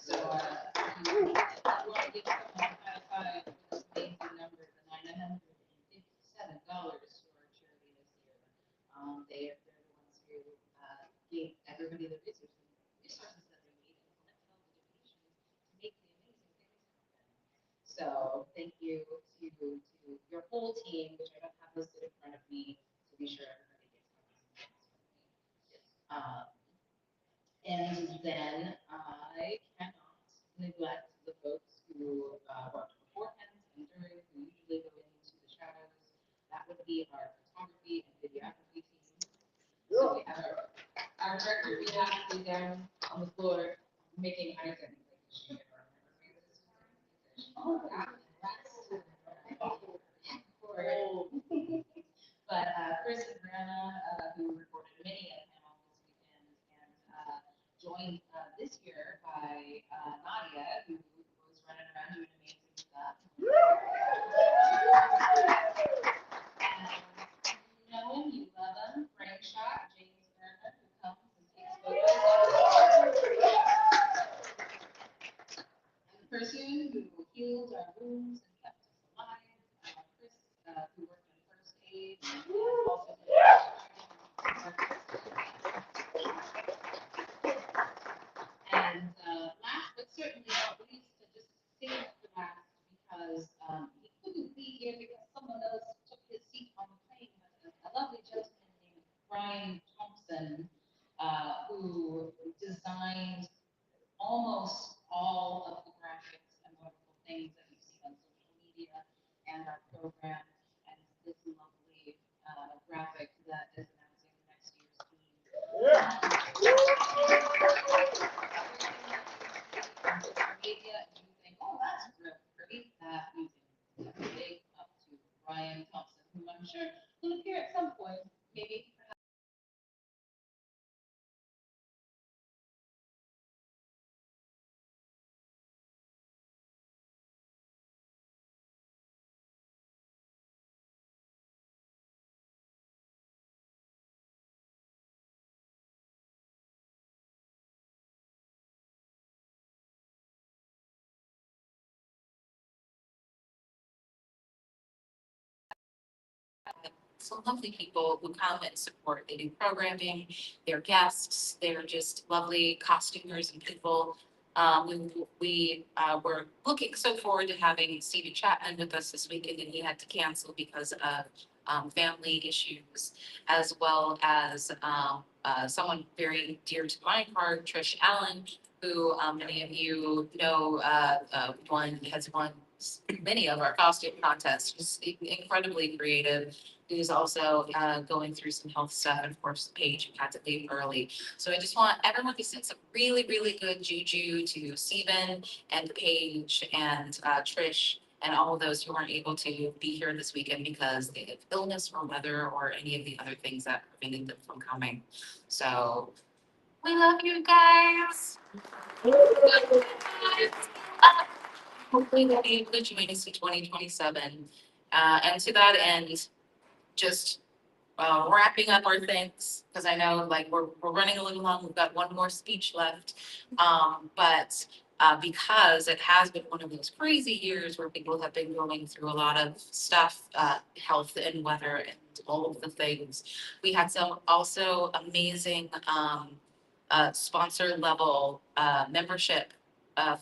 So I want to give someone a high five for this amazing number, the $957 to our charity this year. They're the ones who gave everybody the resources that they need and held the donations to make the amazing things happen. So thank you to your whole team, which I don't have listed in front of me, to be sure everybody gets copies. And then I cannot neglect the folks who worked beforehand and during, who usually go into the shadows. That would be our photography and videography team. So we have our director of videography down on the floor making eye contact. Oh, but Chris and Brianna, who recorded many a panel this weekend, and joined this year by Nadia, who was running around doing amazing stuff. And you know him, you love him, Frank Shot, James Vernon, who comes and takes photos. And the person who healed our wounds and kept us alive, Chris, who worked in first aid, and also and last but certainly not least, to just save the last because he couldn't be here because someone else took his seat on the plane. But a lovely gentleman named Brian Thompson, who designed almost all of the graphics and wonderful things that you've seen on social media and our program, and this lovely graphic that is announcing next year's theme. Media, and you think, oh, that's real pretty, that we can big up to Brian Thompson, who I'm sure will appear at some point, maybe some lovely people who come and support. They do programming, they're guests, they're just lovely costumers and people. We were looking so forward to having Stephen Chapman with us this weekend, and he had to cancel because of family issues, as well as someone very dear to my heart, Trish Allen, who many of you know has won many of our costume contests. Just incredibly creative. Who's also going through some health stuff, and of course, Paige, who had to leave early. So I just want everyone to send some really, really good juju to Stephen and Paige and Trish and all of those who aren't able to be here this weekend because they have illness or weather or any of the other things that prevented them from coming. So we love you guys. hopefully they'll be able to join us in 2027. And to that end, just wrapping up our things, because I know like we're running a little long, we've got one more speech left. But because it has been one of those crazy years where people have been going through a lot of stuff, health and weather and all of the things, we had some also amazing sponsor level membership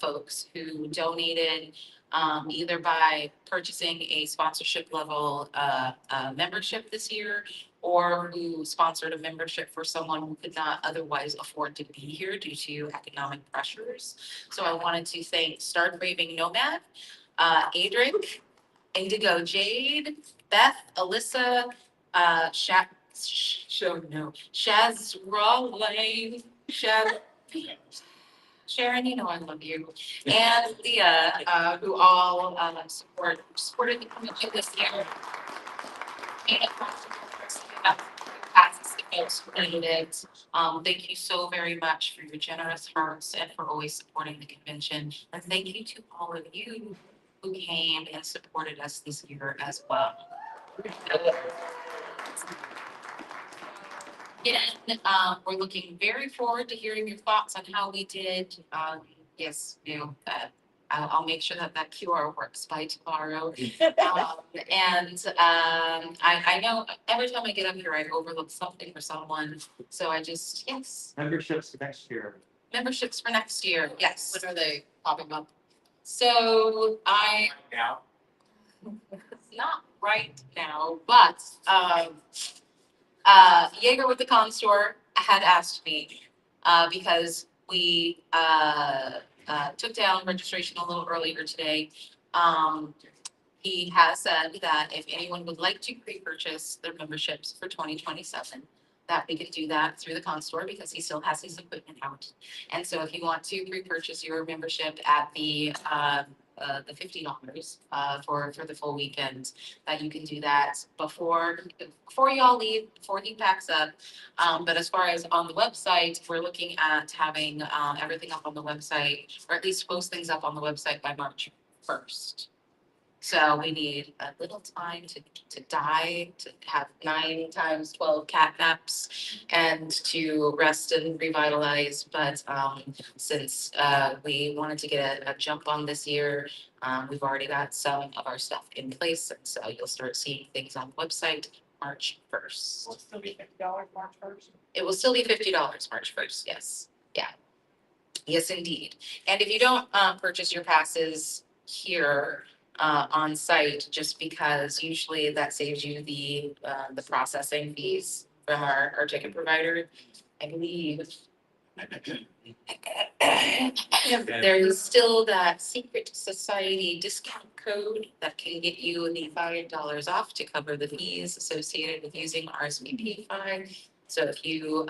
folks who donated either by purchasing a sponsorship level membership this year, or who sponsored a membership for someone who could not otherwise afford to be here due to economic pressures. So I wanted to thank Star Craving Nomad, Adric, Indigo Jade, Beth, Alyssa, Shaz Rawley, Sharon, you know I love you, and Leah, who all supported the community this year. Made it possible for us to have access to folks who needed it. Thank you so very much for your generous hearts and for always supporting the convention. And thank you to all of you who came and supported us this year as well. Again, we're looking very forward to hearing your thoughts on how we did. Yes, I'll make sure that that QR works by tomorrow. I know every time I get up here, I overlook something for someone. So I just, yes, Memberships next year. memberships for next year. Yes. When are they popping up? So not right now, but Jaeger with the Con Store had asked me, because we took down registration a little earlier today. He has said that if anyone would like to pre-purchase their memberships for 2027, that we could do that through the Con Store because he still has his equipment out. And so if you want to pre-purchase your membership at the $50 for the full weekend, that you can do that before y'all leave, before he packs up. But as far as on the website, we're looking at having everything up on the website, or at least most things up on the website by March 1st. So we need a little time to die, to have 9 times 12 cat naps, and to rest and revitalize. But since we wanted to get a jump on this year, we've already got some of our stuff in place. And so you'll start seeing things on the website March 1st. Will it still be $50 March 1st? It will still be $50 March 1st, yes. Yeah. Yes, indeed. And if you don't purchase your passes here on site, just because usually that saves you the processing fees from our ticket provider, I believe. There is still that secret society discount code that can get you the $5 off to cover the fees associated with using RSVP fine. So if you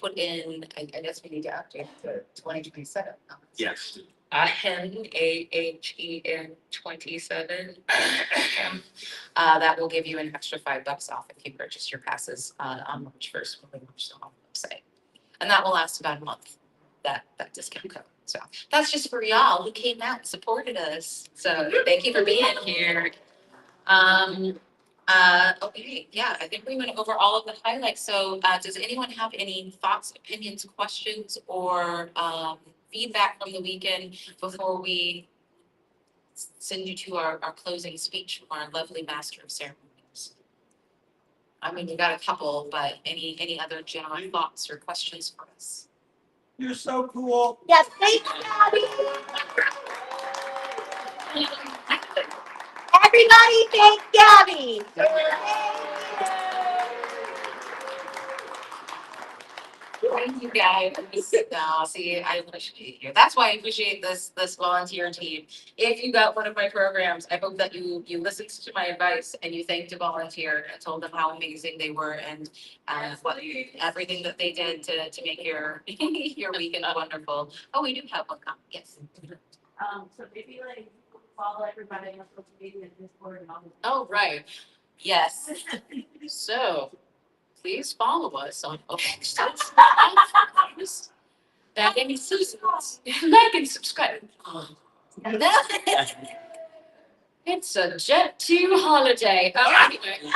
put in, I guess we need to update the 2027. Yes. AHEN 27. That will give you an extra $5 off if you purchase your passes on March 1st when we launch them on the website. And that will last about a month, that discount code. So that's just for y'all who came out and supported us. So thank you for being here. Okay, yeah, I think we went over all of the highlights. So does anyone have any thoughts, opinions, questions, or feedback from the weekend before we send you to our closing speech from our lovely master of ceremonies? I mean, we got a couple, but any other general thoughts or questions for us? You're so cool. Yes, thanks, Gabby. Everybody thank Gabby. Thank you guys. No, see, I appreciate you. That's why I appreciate this volunteer team. If you got one of my programs, I hope that you listened to my advice and you thanked a volunteer and told them how amazing they were and everything that they did to make your your weekend wonderful. Oh, we do have one comment. Yes. So maybe like follow everybody on social media and Discord and all this. Oh, right. Yes. So please follow us on all social platforms. That any citizens like and subscribe. It's a Jet2 holiday. Anyway.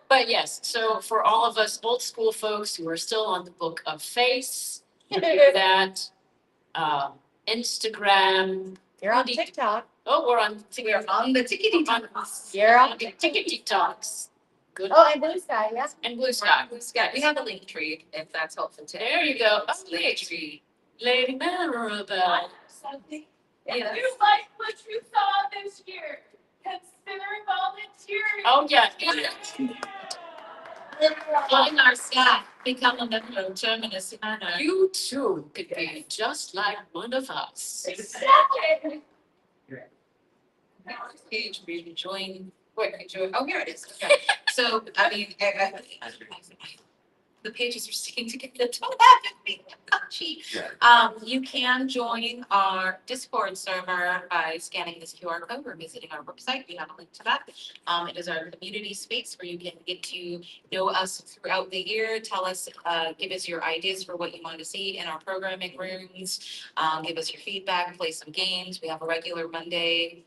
But yes, so for all of us old school folks who are still on the book of face, that Instagram. You're on TikTok. Oh, we're on the tickety talks. You're on. Tickety talks. Good. Oh, and Blue Sky, yeah. And Blue Sky. Yeah, we have a link tree if that's helpful today. There you go. It's link tree. Lady Maribel. Yeah. You like what you saw this year. Consider volunteering. Oh, yeah. Join our staff, become a member of Terminus Manor. You too could be just like one of us. Exactly. Page where you can join, oh, here it is. Okay. So, I mean, the pages are sticking together. Don't have to be punchy. You can join our Discord server by scanning this QR code or visiting our website. We have a link to that. It is our community space where you can get to know us throughout the year. Tell us, give us your ideas for what you want to see in our programming rooms. Give us your feedback, play some games. We have a regular Monday.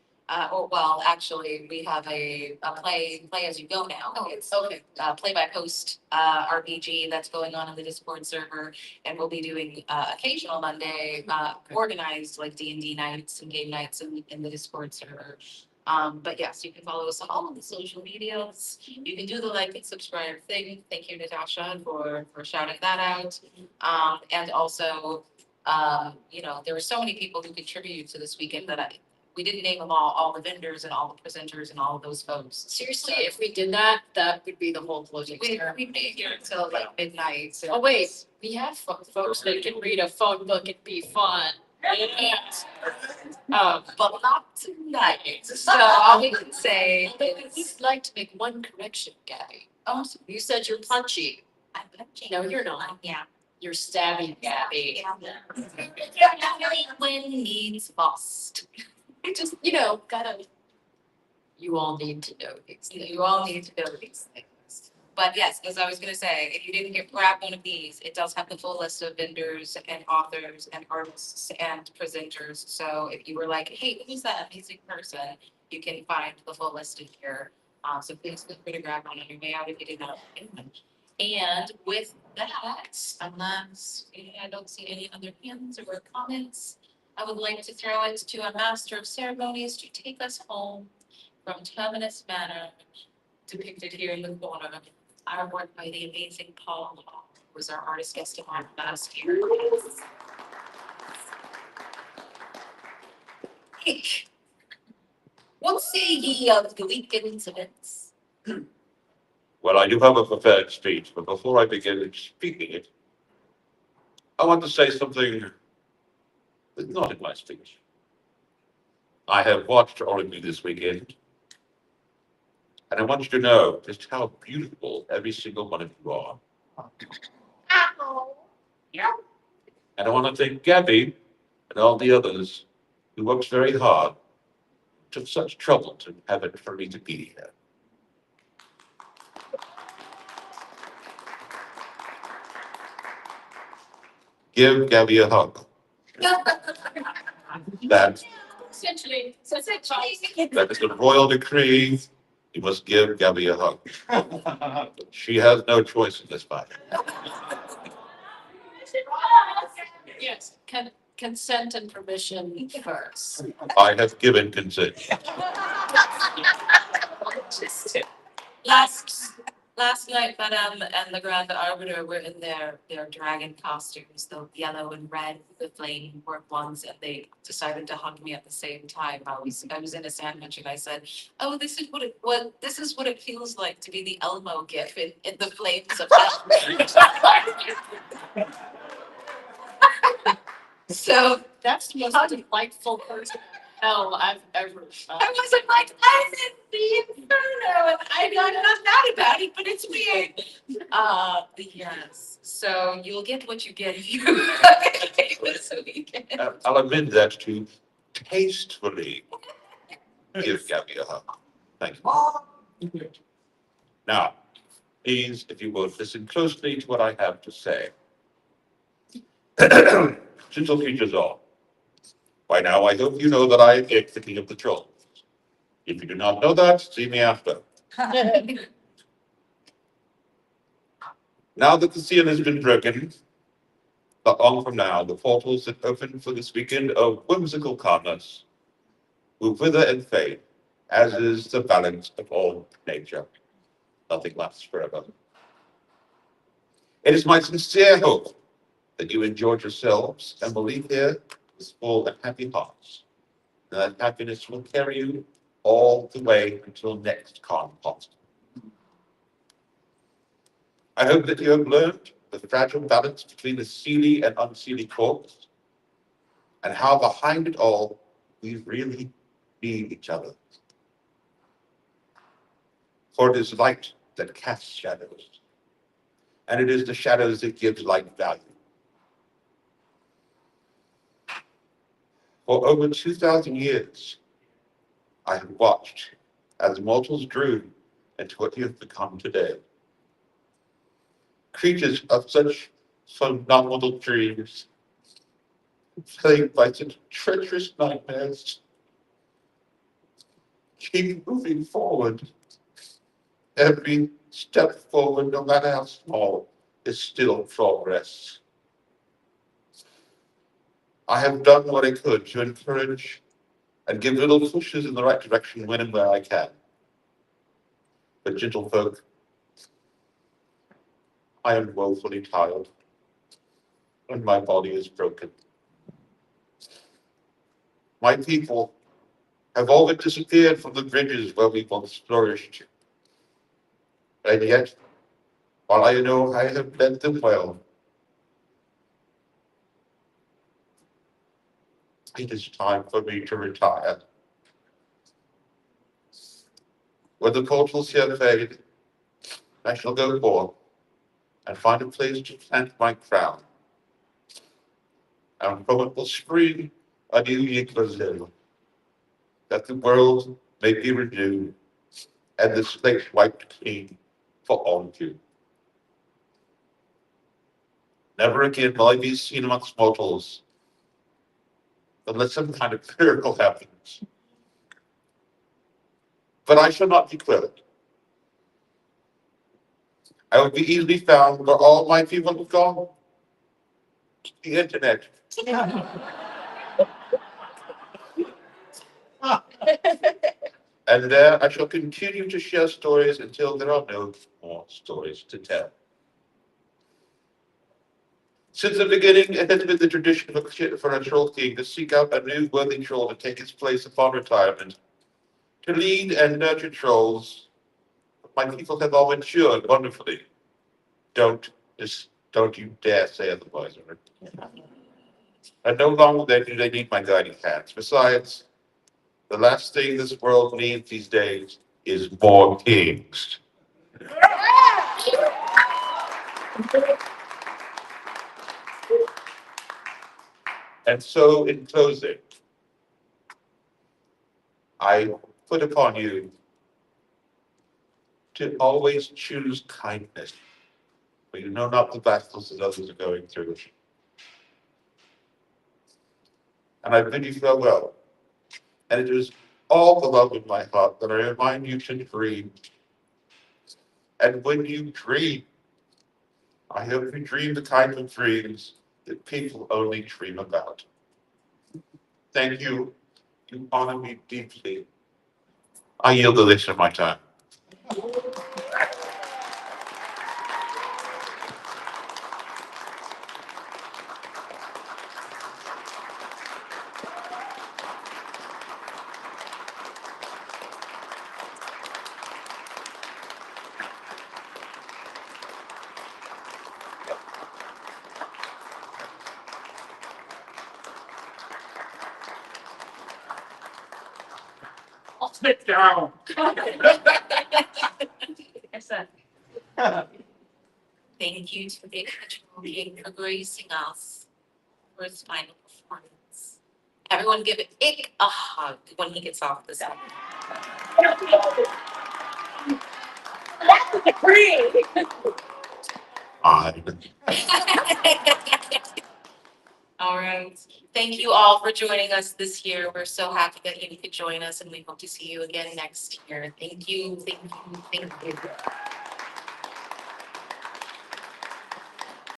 Actually, we have a play as you go now. Oh, It's okay. Play by post RPG that's going on in the Discord server, and we'll be doing occasional Monday organized like D&D nights and game nights in the Discord server. But yes, you can follow us on all of the social medias. You can do the like and subscribe thing. Thank you, Natasha, for shouting that out. And also, there were so many people who contributed to this weekend that we didn't name them all the vendors and all the presenters and all of those folks. Seriously, if we did that, that would be the whole closing We'd ceremony. be here until like midnight. So. Oh, wait, we have folks that can read a phone book and be fun. But not tonight. So all we can say is, We'd like to make one correction, Gabby. oh, You said you're punchy. I'm punching. No, you're not. Yeah. You're stabby, Gabby. When needs must. Just, you all need to know these things. You all need to know these things. But yes, as I was gonna say, if you didn't grab one of these, it does have the full list of vendors and authors and artists and presenters. So if you were like, hey, who's that amazing person? You can find the full list in here. So please feel free to grab one on your way out if you did not get one. And with that, unless I don't see any other hands or comments, I would like to throw it to a master of ceremonies to take us home from Terminus Manor, depicted here in the corner. Artwork by the amazing Paul Law, who was our artist guest of honor last year. What say ye of the weekend's events? Well, I do have a prepared speech, but before I begin speaking it, I want to say something that's not in my speech. I have watched all of you this weekend, and I want you to know just how beautiful every single one of you are. And I want to thank Gabby and all the others who worked very hard, took such trouble to have it for me to be here. Give Gabby a hug. That Essentially. that is the royal decree. You must give Gabby a hug. She has no choice in this matter. Yes, consent and permission first. I have given consent. Last night, Madame and the Grand Arbiter were in their dragon costumes, the yellow and red, the flame work ones, and they decided to hug me at the same time. I was in a sandwich and I said, "Oh, this is what it feels like to be the Elmo gif in the flames of hell." So That's the most delightful person I've ever found. I wasn't like, I'm in the inferno, and I'm not mad about it, but it's weird. Yes, so you'll get what you get if you this weekend. I'll amend that to tastefully give Gabby a hug. Thank you. Now, please, if you would, listen closely to what I have to say. Gentle creatures all, By now, I hope you know that I am Dick, the king of the trolls. If you do not know that, see me after. Now that the seal has been broken, not long from now, the portals that open for this weekend of whimsical calmness will wither and fade, as is the balance of all nature. Nothing lasts forever. It is my sincere hope that you enjoyed yourselves and will leave here with full and happy hearts. And that happiness will carry you all the way until next CONpossible. I hope that you have learned the fragile balance between the seelie and unseelie corpse, and how behind it all, we really need each other. For it is light that casts shadows, and it is the shadows that gives light value. For over 2,000 years, I have watched as mortals grew into what you have become today. Creatures of such phenomenal dreams, plagued by such treacherous nightmares. Keep moving forward. Every step forward, no matter how small, is still progress. I have done what I could to encourage and give little pushes in the right direction when and where I can. But gentle folk, I am woefully tired, and my body is broken. My people have all but disappeared from the bridges where we once flourished. And yet, while I know I have led them well, it is time for me to retire. When the portals here fade, I shall go forth and find a place to plant my crown. And from it will spring a new Yggdrasil, that the world may be renewed and the slate wiped clean for all of you. Never again will I be seen amongst mortals, unless some kind of miracle happens. But I shall not be quelled. I will be easily found where all my people have gone. The internet. And there I shall continue to share stories until there are no more stories to tell. Since the beginning, it has been the tradition for a troll king to seek out a new worthy troll to take his place upon retirement, to lead and nurture trolls. My people have all matured wonderfully. Don't you dare say otherwise. And no longer do they need my guiding hands. Besides, the last thing this world needs these days is more kings. And so, in closing, I put upon you to always choose kindness, for you know not the battles that others are going through. And I bid you farewell. And it is all the love in my heart that I remind you to dream. And when you dream, I hope you dream the kind of dreams that people only dream about. Thank you. You honor me deeply. I yield the rest of my time. I'll sit down. Excellent. Thank you to the Control King for gracing us for his final performance. Everyone give Ick a hug when he gets off the stage. That's the cream. I All right. Thank you all for joining us this year. We're so happy that you could join us and we hope to see you again next year. Thank you, thank you, thank you.